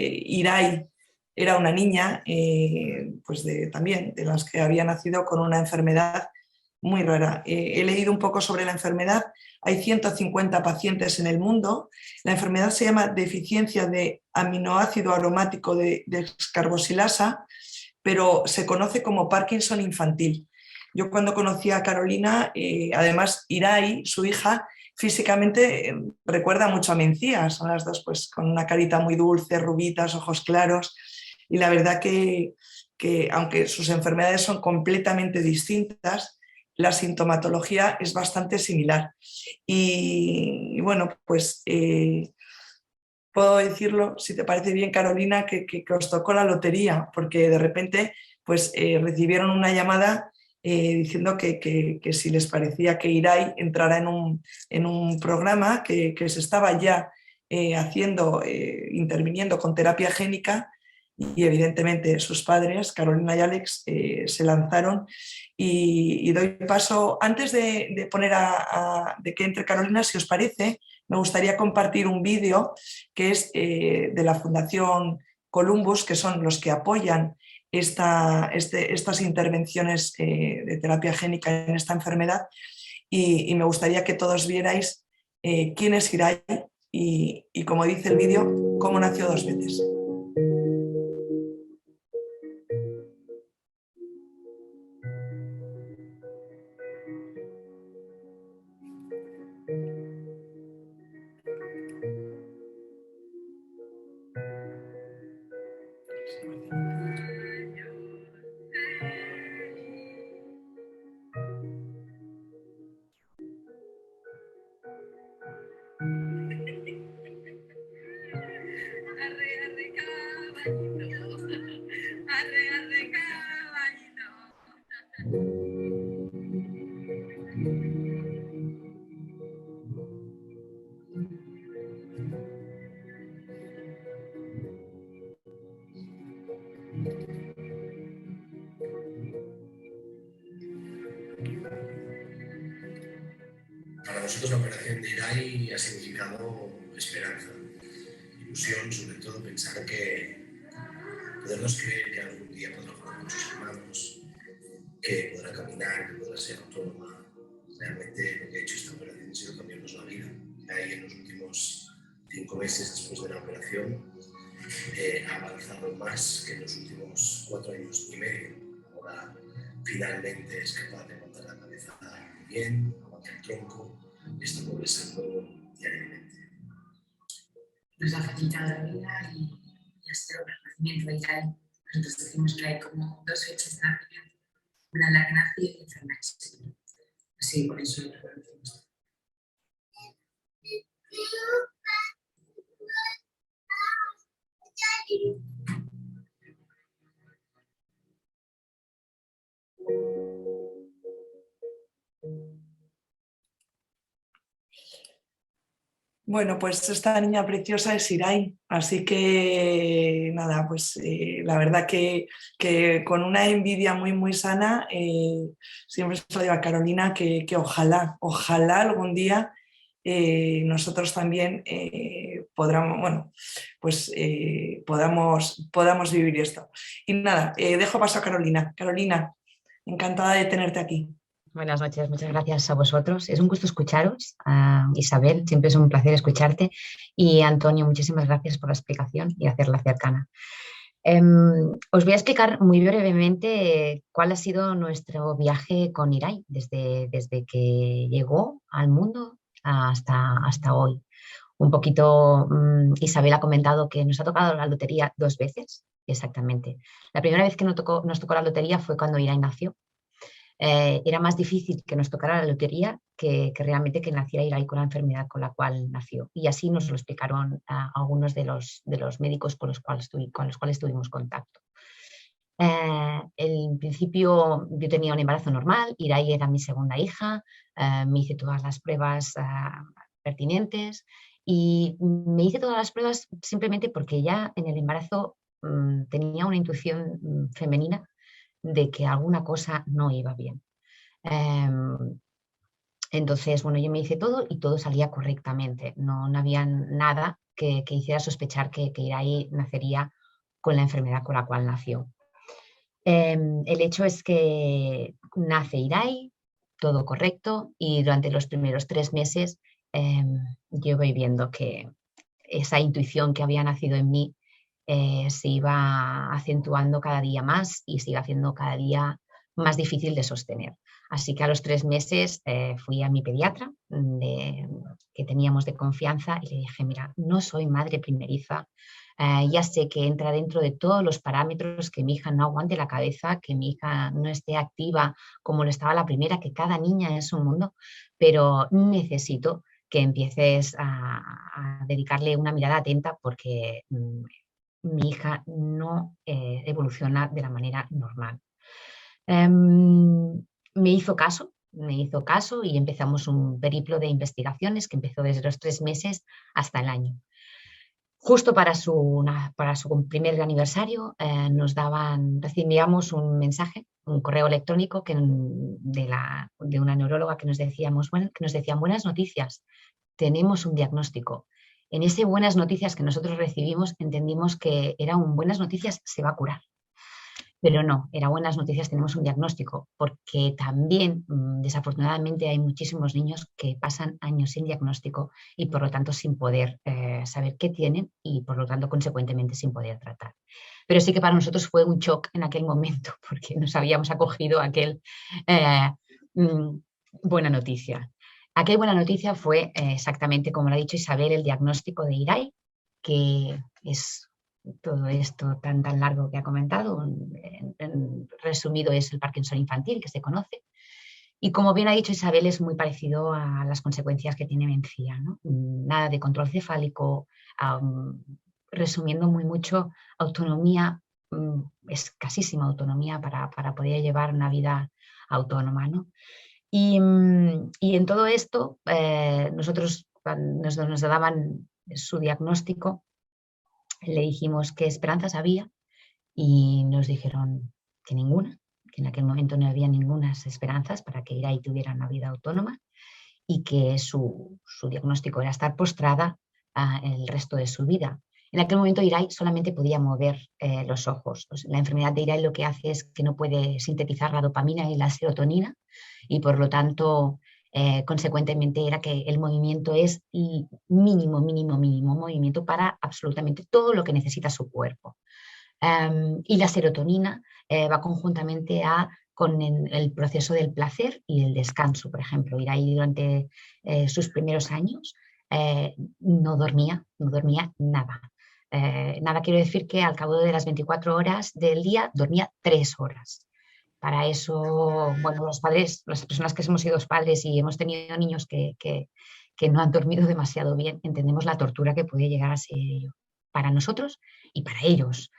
Irai era una niña, pues también de las que había nacido con una enfermedad muy rara. He leído un poco sobre la enfermedad. Hay 150 pacientes en el mundo. La enfermedad se llama deficiencia de aminoácido aromático de descarboxilasa, pero se conoce como Parkinson infantil. Yo cuando conocí a Carolina, además Irai, su hija, físicamente recuerda mucho a Mencía. Son las dos pues con una carita muy dulce, rubitas, ojos claros, y la verdad que aunque sus enfermedades son completamente distintas, la sintomatología es bastante similar. Y bueno, pues puedo decirlo, si te parece bien, Carolina, que os tocó la lotería, porque de repente pues, recibieron una llamada diciendo que si les parecía que Irai entrara en un programa que se estaba ya haciendo, interviniendo con terapia génica, y evidentemente sus padres, Carolina y Alex, se lanzaron y doy paso, antes de poner de que entre Carolina, si os parece, me gustaría compartir un vídeo que es de la Fundación Columbus, que son los que apoyan estas intervenciones de terapia génica en esta enfermedad, y me gustaría que todos vierais quién es Irai y como dice el vídeo, cómo nació dos veces. Para nosotros la operación de Irai ha significado esperanza, ilusión, sobre todo pensar que podemos creer que algún día podrá jugar con sus hermanos, que podrá caminar, que podrá ser autónoma. Realmente lo que ha hecho esta operación ha sido cambiarnos la vida. Irai en los últimos 5 meses después de la operación ha avanzado más que en los últimos 4 años y medio. Ahora finalmente es capaz de aguantar la cabeza bien, aguanta el tronco, está progresando diariamente. Nos ha facilitado la vida y hasta el nacimiento de Irai. Nosotros decimos que hay como 2 fechas de nacimiento, una en la que nació y otra en la que se murió. Así por eso lo reconocemos. Bueno, pues esta niña preciosa es Irai, así que nada, pues la verdad que con una envidia muy muy sana, siempre se lo digo a Carolina que ojalá algún día nosotros también podamos vivir esto. Y nada, dejo paso a Carolina. Carolina, encantada de tenerte aquí. Buenas noches, muchas gracias a vosotros. Es un gusto escucharos. Isabel, siempre es un placer escucharte. Y Antonio, muchísimas gracias por la explicación y hacerla cercana. Os voy a explicar muy brevemente cuál ha sido nuestro viaje con Irai desde que llegó al mundo hasta hoy. Un poquito, Isabel ha comentado que nos ha tocado la lotería 2 veces, exactamente. La primera vez que nos tocó la lotería fue cuando Irai nació. Era más difícil que nos tocara la lotería que realmente que naciera Irai con la enfermedad con la cual nació. Y así nos lo explicaron algunos de los médicos con los cuales tuvimos contacto. En principio yo tenía un embarazo normal, Irai era mi segunda hija, me hice todas las pruebas pertinentes y me hice todas las pruebas simplemente porque ya en el embarazo tenía una intuición femenina de que alguna cosa no iba bien. Entonces, bueno, yo me hice todo y todo salía correctamente. No había nada que hiciera sospechar que Irai nacería con la enfermedad con la cual nació. El hecho es que nace Irai, todo correcto, y durante los primeros 3 meses yo voy viendo que esa intuición que había nacido en mí se iba acentuando cada día más y se iba haciendo cada día más difícil de sostener. Así que a los 3 meses fui a mi pediatra que teníamos de confianza y le dije, mira, no soy madre primeriza, ya sé que entra dentro de todos los parámetros que mi hija no aguante la cabeza, que mi hija no esté activa como lo estaba la primera, que cada niña es un mundo, pero necesito que empieces a dedicarle una mirada atenta porque mi hija no evoluciona de la manera normal. Me hizo caso y empezamos un periplo de investigaciones que empezó desde los 3 meses hasta el año. Justo para su primer aniversario recibíamos un mensaje, un correo electrónico de una neuróloga que nos decían buenas noticias, tenemos un diagnóstico. En ese buenas noticias que nosotros recibimos entendimos que era un buenas noticias, se va a curar. Pero no, era buenas noticias, tenemos un diagnóstico, porque también desafortunadamente hay muchísimos niños que pasan años sin diagnóstico y por lo tanto sin poder saber qué tienen y por lo tanto consecuentemente sin poder tratar. Pero sí que para nosotros fue un shock en aquel momento porque nos habíamos acogido a aquel buena noticia. Aquella buena noticia fue exactamente como lo ha dicho Isabel, el diagnóstico de Irai, que es todo esto tan largo que ha comentado. En resumido es el Parkinson infantil que se conoce y como bien ha dicho Isabel es muy parecido a las consecuencias que tiene Mencía, ¿no? Nada de control cefálico, resumiendo muy mucho, autonomía, escasísima autonomía para poder llevar una vida autónoma, ¿no? Y en todo esto nosotros cuando nos daban su diagnóstico le dijimos qué esperanzas había y nos dijeron que ninguna, que en aquel momento no había ninguna esperanzas para que Irai tuviera una vida autónoma y que su diagnóstico era estar postrada el resto de su vida. En aquel momento Irai solamente podía mover los ojos. La enfermedad de Irai lo que hace es que no puede sintetizar la dopamina y la serotonina y por lo tanto consecuentemente era que el movimiento es mínimo movimiento para absolutamente todo lo que necesita su cuerpo. Y la serotonina va conjuntamente con el proceso del placer y el descanso. Por ejemplo, Irai durante sus primeros años no dormía nada. Nada quiero decir que al cabo de las 24 horas del día dormía 3 horas. Para eso, bueno, los padres, las personas que hemos sido padres y hemos tenido niños que no han dormido demasiado bien, entendemos la tortura que puede llegar a ser ello para nosotros y para ellos.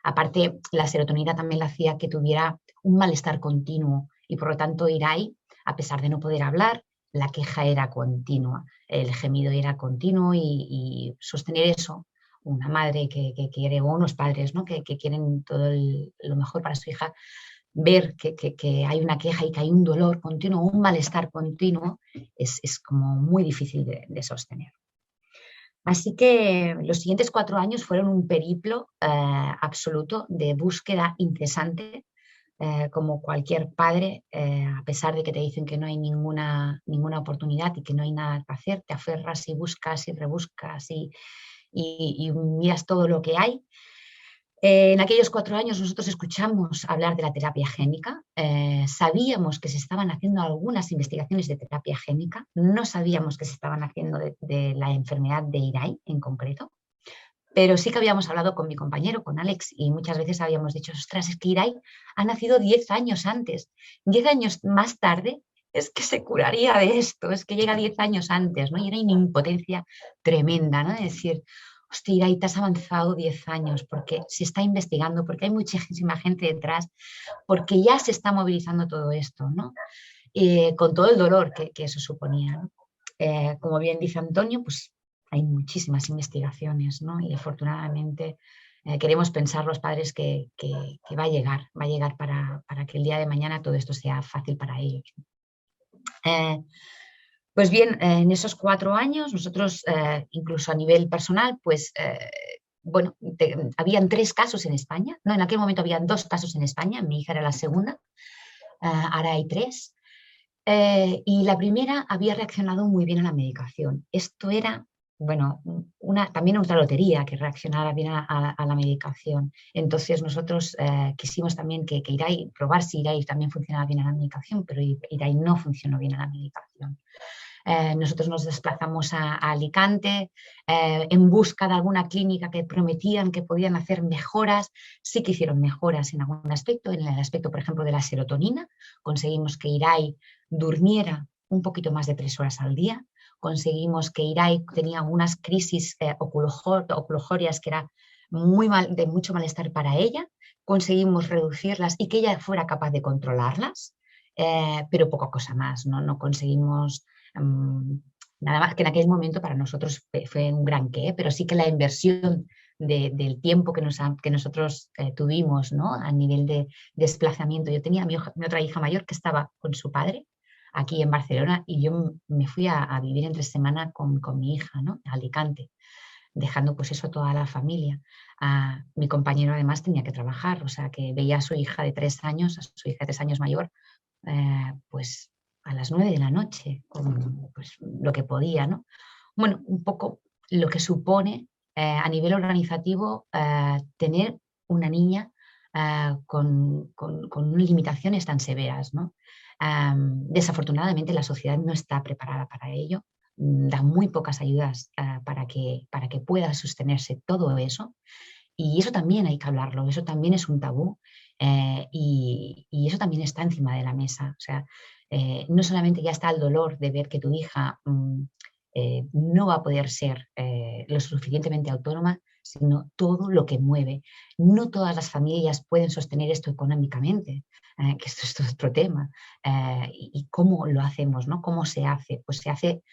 Aparte, la serotonina también le hacía que tuviera un malestar continuo y por lo tanto Irai, a pesar de no poder hablar, la queja era continua, el gemido era continuo y sostener eso, una madre que quiere, o unos padres, ¿no? que quieren todo lo mejor para su hija, ver que hay una queja y que hay un dolor continuo, un malestar continuo, es como muy difícil de sostener. Así que los siguientes 4 años fueron un periplo absoluto de búsqueda incesante, como cualquier padre, a pesar de que te dicen que no hay ninguna oportunidad y que no hay nada que hacer, te aferras y buscas y rebuscas y miras todo lo que hay. En aquellos 4 años nosotros escuchamos hablar de la terapia génica, sabíamos que se estaban haciendo algunas investigaciones de terapia génica, no sabíamos que se estaban haciendo de la enfermedad de Irai en concreto, pero sí que habíamos hablado con mi compañero, con Alex, y muchas veces habíamos dicho, ostras, es que Irai ha nacido 10 años antes, 10 años más tarde es que se curaría de esto, es que llega 10 años antes, ¿no? Y era una impotencia tremenda, ¿no? Es decir, hostia, Irai, te has avanzado 10 años porque se está investigando, porque hay muchísima gente detrás, porque ya se está movilizando todo esto, ¿no? Con todo el dolor que eso suponía, ¿no? Como bien dice Antonio, pues hay muchísimas investigaciones, ¿no? Y afortunadamente queremos pensar los padres que va a llegar para que el día de mañana todo esto sea fácil para ellos. Pues bien, en esos 4 años nosotros, incluso a nivel personal, pues bueno, habían 3 casos en España, no, en aquel momento habían 2 casos en España, mi hija era la segunda, ahora hay 3. Y la primera había reaccionado muy bien a la medicación. Esto era, bueno, también otra lotería que reaccionara bien a la medicación. Entonces nosotros quisimos también que Irai, probar si Irai también funcionaba bien a la medicación, pero Irai no funcionó bien a la medicación. Nosotros nos desplazamos a Alicante en busca de alguna clínica que prometían que podían hacer mejoras. Sí que hicieron mejoras en algún aspecto, en el aspecto, por ejemplo, de la serotonina. Conseguimos que Irai durmiera un poquito más de 3 horas al día. Conseguimos que Irai tenía unas crisis oculojorias que era de mucho malestar para ella. Conseguimos reducirlas y que ella fuera capaz de controlarlas, pero poca cosa más. No conseguimos nada más, que en aquel momento para nosotros fue un gran qué, pero sí que la inversión del tiempo que nosotros tuvimos, ¿no? A nivel de desplazamiento. Yo tenía mi otra hija mayor que estaba con su padre aquí en Barcelona y yo me fui a vivir entre semana con mi hija, ¿no? A Alicante, dejando pues eso a toda la familia. Mi compañero además tenía que trabajar, o sea que veía a su hija de 3 años, a su hija de 3 años mayor, pues a las 9 de la noche, pues lo que podía, ¿no? Bueno, un poco lo que supone a nivel organizativo tener una niña con limitaciones tan severas, ¿no? Desafortunadamente la sociedad no está preparada para ello, da muy pocas ayudas para que pueda sostenerse todo eso. Y eso también hay que hablarlo, eso también es un tabú y eso también está encima de la mesa. O sea, no solamente ya está el dolor de ver que tu hija no va a poder ser lo suficientemente autónoma, sino todo lo que mueve. No todas las familias pueden sostener esto económicamente, que esto es otro tema. Y cómo lo hacemos, ¿no? ¿Cómo se hace? Pues se hace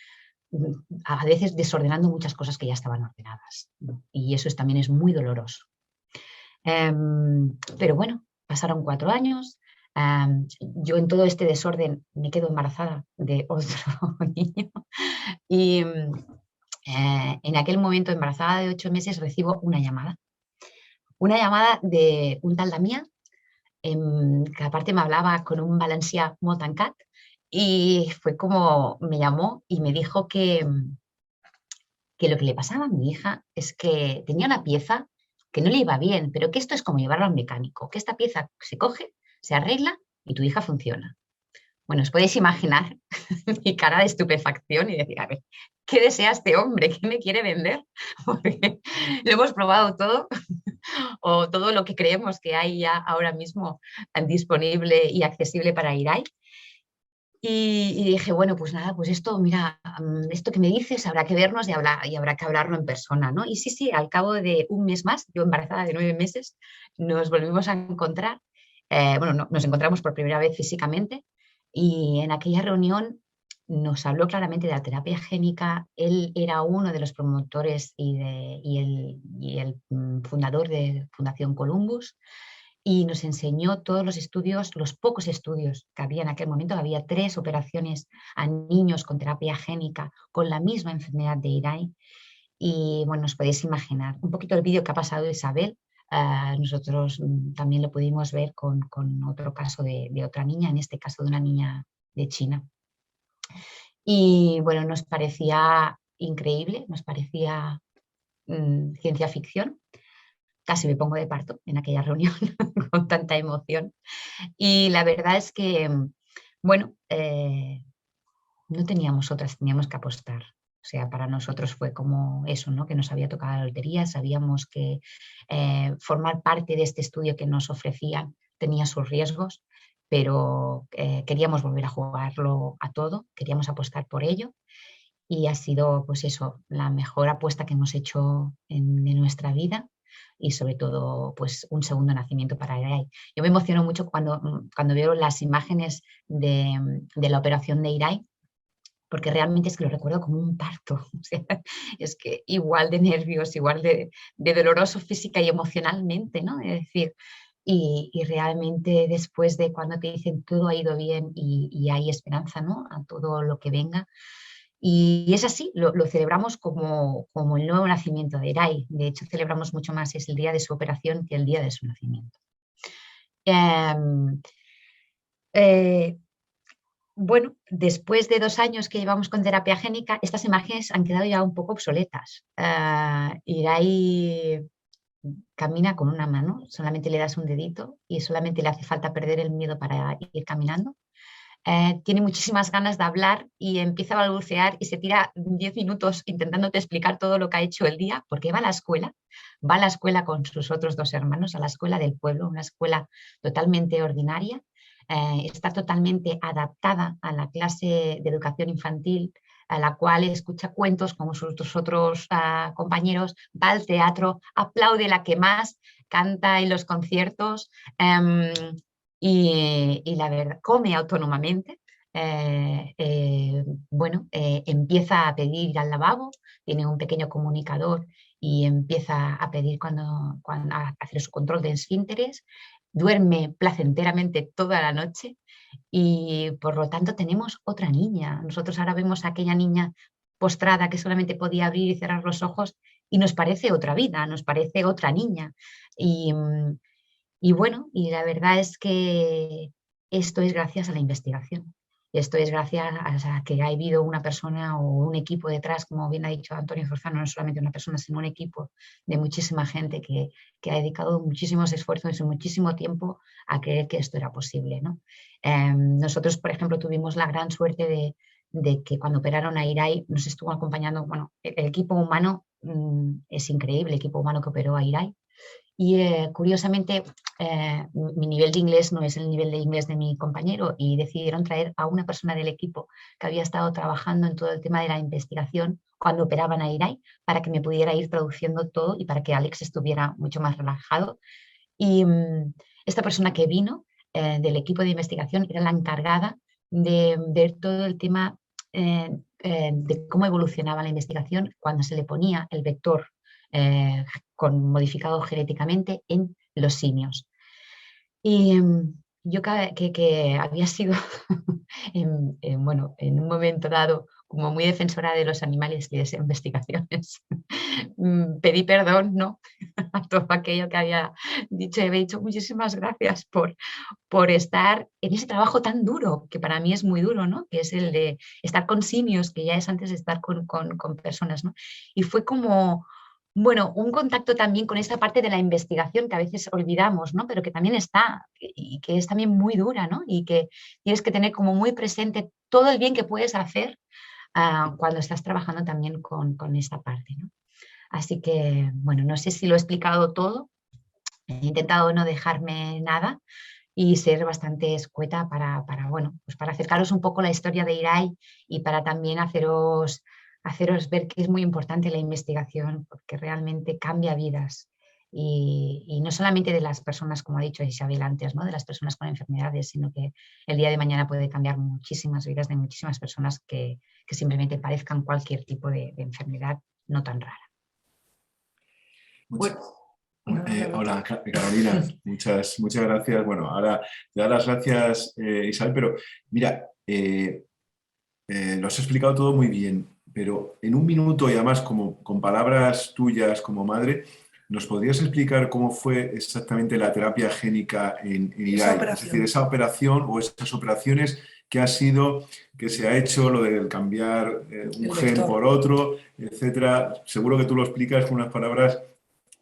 a veces desordenando muchas cosas que ya estaban ordenadas, ¿no? Y eso también es muy doloroso. Pero bueno, pasaron 4 años. Yo en todo este desorden me quedo embarazada de otro niño y en aquel momento, embarazada de 8 meses, recibo una llamada de un tal Damián, que aparte me hablaba con un valencià molt tancat y fue como me llamó y me dijo que lo que le pasaba a mi hija es que tenía una pieza que no le iba bien, pero que esto es como llevarlo al mecánico, que esta pieza se coge, se arregla y tu hija funciona. Bueno, os podéis imaginar mi cara de estupefacción y decir, a ver, ¿qué desea este hombre? ¿Qué me quiere vender? Porque lo hemos probado todo o todo lo que creemos que hay ya ahora mismo disponible y accesible para Irai. Y dije, bueno, pues nada, pues esto, mira, esto que me dices habrá que vernos y habrá que hablarlo en persona, ¿no? Y sí, al cabo de un mes más, yo embarazada de 9 meses, nos volvimos a encontrar. Bueno, nos encontramos por primera vez físicamente y en aquella reunión nos habló claramente de la terapia génica. Él era uno de los promotores y el fundador de Fundación Columbus. Y nos enseñó todos los estudios, los pocos estudios que había en aquel momento. Había 3 operaciones a niños con terapia génica con la misma enfermedad de Irai. Y bueno, os podéis imaginar un poquito el vídeo que ha pasado Isabel. Nosotros también lo pudimos ver con otro caso de otra niña, en este caso de una niña de China. Y bueno, nos parecía increíble, nos parecía ciencia ficción. Casi me pongo de parto en aquella reunión con tanta emoción. Y la verdad es que, bueno, no teníamos otras, teníamos que apostar. O sea, para nosotros fue como eso, ¿no? Que nos había tocado la lotería, sabíamos que formar parte de este estudio que nos ofrecían tenía sus riesgos, pero queríamos volver a jugarlo a todo, queríamos apostar por ello. Y ha sido, pues eso, la mejor apuesta que hemos hecho en nuestra vida y sobre todo, pues un segundo nacimiento para Irai. Yo me emociono mucho cuando veo las imágenes de la operación de Irai, porque realmente es que lo recuerdo como un parto. O sea, es que igual de nervios, igual de doloroso física y emocionalmente, ¿no? Es decir, y realmente después de cuando te dicen todo ha ido bien y hay esperanza, ¿no? A todo lo que venga, Y es así, lo celebramos como el nuevo nacimiento de Irai. De hecho, celebramos mucho más el día de su operación que el día de su nacimiento. Bueno, después de 2 años que llevamos con terapia génica, estas imágenes han quedado ya un poco obsoletas. Irai camina con una mano, solamente le das un dedito y solamente le hace falta perder el miedo para ir caminando. Tiene muchísimas ganas de hablar y empieza a balbucear y se tira 10 minutos intentándote explicar todo lo que ha hecho el día, porque va a la escuela con sus otros 2 hermanos, a la escuela del pueblo, una escuela totalmente ordinaria, está totalmente adaptada a la clase de educación infantil, a la cual escucha cuentos como sus otros compañeros, va al teatro, aplaude la que más, canta en los conciertos, y la verdad, come autónomamente. Empieza a pedir ir al lavabo, tiene un pequeño comunicador y empieza a pedir cuando a hacer su control de esfínteres, duerme placenteramente toda la noche y por lo tanto tenemos otra niña. Nosotros ahora vemos a aquella niña postrada que solamente podía abrir y cerrar los ojos y nos parece otra vida, nos parece otra niña. Y bueno, y la verdad es que esto es gracias a la investigación. Esto es gracias a que ha habido una persona o un equipo detrás, como bien ha dicho Antonio Forzano, no solamente una persona, sino un equipo de muchísima gente que ha dedicado muchísimos esfuerzos y muchísimo tiempo a creer que esto era posible, ¿no? Nosotros, por ejemplo, tuvimos la gran suerte de que cuando operaron a Irai nos estuvo acompañando, bueno, el equipo humano es increíble, el equipo humano que operó a Irai. Y curiosamente, mi nivel de inglés no es el nivel de inglés de mi compañero y decidieron traer a una persona del equipo que había estado trabajando en todo el tema de la investigación cuando operaban a Irai para que me pudiera ir traduciendo todo y para que Alex estuviera mucho más relajado. Y esta persona que vino del equipo de investigación era la encargada de ver todo el tema de cómo evolucionaba la investigación cuando se le ponía el vector modificado genéticamente en los simios. Y yo que había sido en un momento dado como muy defensora de los animales y de esas investigaciones, pedí perdón, ¿no? a todo aquello que había dicho. He dicho muchísimas gracias por estar en ese trabajo tan duro, que para mí es muy duro, ¿no? Que es el de estar con simios, que ya es antes de estar con personas, ¿no? Y fue como, bueno, un contacto también con esta parte de la investigación que a veces olvidamos, ¿no? Pero que también está y que es también muy dura, ¿no? Y que tienes que tener como muy presente todo el bien que puedes hacer cuando estás trabajando también con esta parte, ¿no? Así que, bueno, no sé si lo he explicado todo, he intentado no dejarme nada y ser bastante escueta para acercaros un poco la historia de Irai y para también haceros ver que es muy importante la investigación porque realmente cambia vidas y no solamente de las personas, como ha dicho Isabel antes, ¿no? De las personas con enfermedades, sino que el día de mañana puede cambiar muchísimas vidas de muchísimas personas que simplemente padezcan cualquier tipo de enfermedad no tan rara. Hola, Carolina, muchas gracias. Bueno, ahora te doy las gracias, Isabel, pero mira, lo has explicado todo muy bien, pero en un minuto y además con palabras tuyas como madre, ¿nos podrías explicar cómo fue exactamente la terapia génica en Irai? Es decir, esa operación o esas operaciones que se ha hecho, lo de cambiar un gen por otro, etcétera. Seguro que tú lo explicas con unas palabras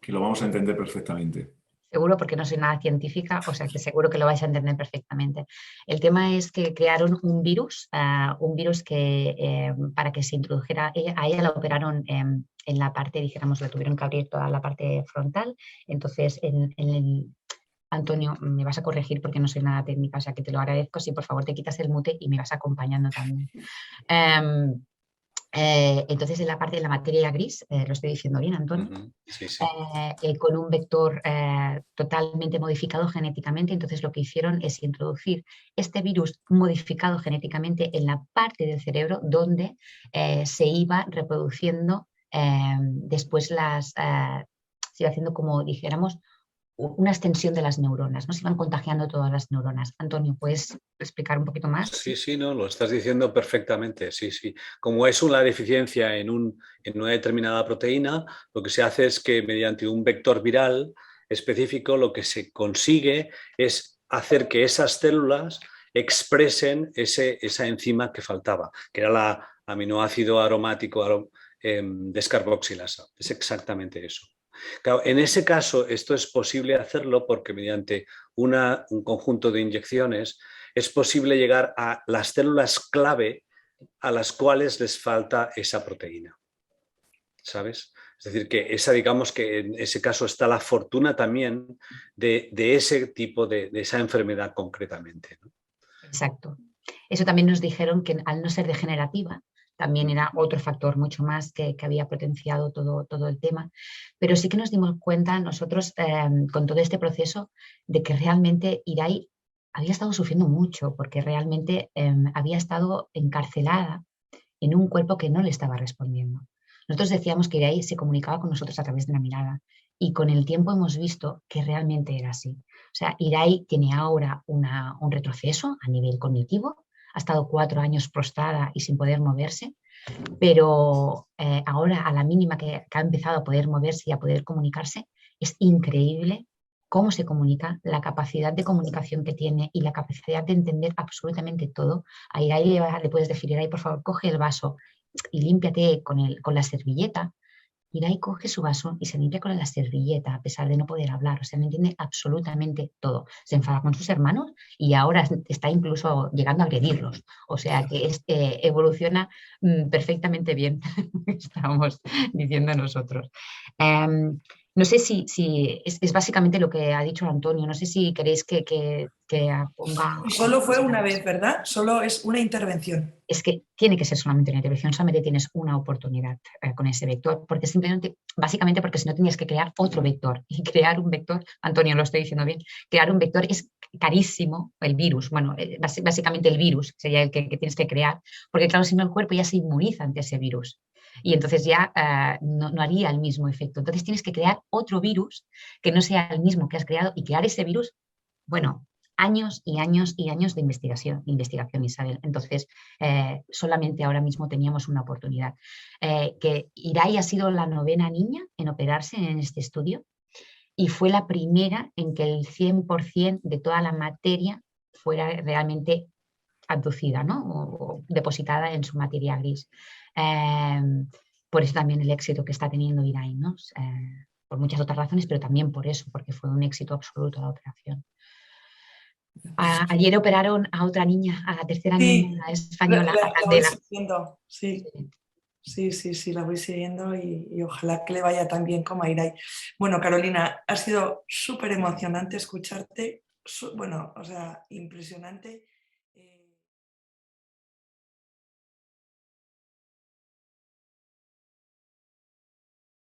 que lo vamos a entender perfectamente. Seguro, porque no soy nada científica, o sea que seguro que lo vais a entender perfectamente. El tema es que crearon un virus que para que se introdujera, a ella la operaron en la parte, dijéramos, le tuvieron que abrir toda la parte frontal, entonces Antonio, me vas a corregir porque no soy nada técnica, o sea que te lo agradezco si por favor te quitas el mute y me vas acompañando también. Entonces, en la parte de la materia gris, lo estoy diciendo bien, Antonio, sí, sí. con un vector totalmente modificado genéticamente. Entonces, lo que hicieron es introducir este virus modificado genéticamente en la parte del cerebro donde se iba reproduciendo después se iba haciendo como dijéramos una extensión de las neuronas, ¿no? Se iban contagiando todas las neuronas. Antonio, ¿puedes explicar un poquito más? Sí, no, lo estás diciendo perfectamente, sí. Como es una deficiencia en una determinada proteína, lo que se hace es que mediante un vector viral específico lo que se consigue es hacer que esas células expresen esa enzima que faltaba, que era la aminoácido aromático descarboxilasa. Es exactamente eso. Claro, en ese caso, esto es posible hacerlo porque mediante un conjunto de inyecciones es posible llegar a las células clave a las cuales les falta esa proteína. ¿Sabes? Es decir, que digamos que en ese caso está la fortuna también de ese tipo de esa enfermedad concretamente, ¿no? Exacto. Eso también nos dijeron que al no ser degenerativa, también era otro factor mucho más que había potenciado todo el tema, pero sí que nos dimos cuenta nosotros con todo este proceso de que realmente Irai había estado sufriendo mucho porque realmente había estado encarcelada en un cuerpo que no le estaba respondiendo. Nosotros decíamos que Irai se comunicaba con nosotros a través de la mirada y con el tiempo hemos visto que realmente era así. O sea, Irai tiene ahora un retroceso a nivel cognitivo, ha estado 4 años prostrada y sin poder moverse, pero ahora a la mínima que ha empezado a poder moverse y a poder comunicarse, es increíble cómo se comunica, la capacidad de comunicación que tiene y la capacidad de entender absolutamente todo. A Irai le puedes decir, Irai, por favor, coge el vaso y límpiate con la servilleta. Irai coge su vaso y se limpia con la servilleta a pesar de no poder hablar, o sea, no entiende absolutamente todo. Se enfada con sus hermanos y ahora está incluso llegando a agredirlos, o sea que evoluciona perfectamente bien, estábamos diciendo nosotros. No sé si es básicamente lo que ha dicho Antonio, no sé si queréis que ponga... Y solo fue una vez, ¿verdad? Solo es una intervención. Es que tiene que ser solamente una intervención, solamente tienes una oportunidad con ese vector, porque simplemente, básicamente porque si no tenías que crear otro vector. Y crear un vector, Antonio, lo estoy diciendo bien, crear un vector es carísimo, el virus, bueno, básicamente el virus sería el que tienes que crear, porque claro, si no el cuerpo ya se inmuniza ante ese virus. Y entonces ya no haría el mismo efecto. Entonces tienes que crear otro virus que no sea el mismo que has creado y crear ese virus, bueno, años y años y años de investigación, Isabel. Entonces, solamente ahora mismo teníamos una oportunidad. Que Irai ha sido la 9ª niña en operarse en este estudio y fue la primera en que el 100% de toda la materia fuera realmente abducida, ¿no? O depositada en su materia gris. Por eso también el éxito que está teniendo Irai, ¿no? Por muchas otras razones, pero también por eso, porque fue un éxito absoluto la operación. Ayer operaron a otra niña, a la 3ª niña española, a Candela. Sí, la voy siguiendo y ojalá que le vaya tan bien como a Irai. Bueno, Carolina, ha sido súper emocionante escucharte, bueno, o sea, impresionante.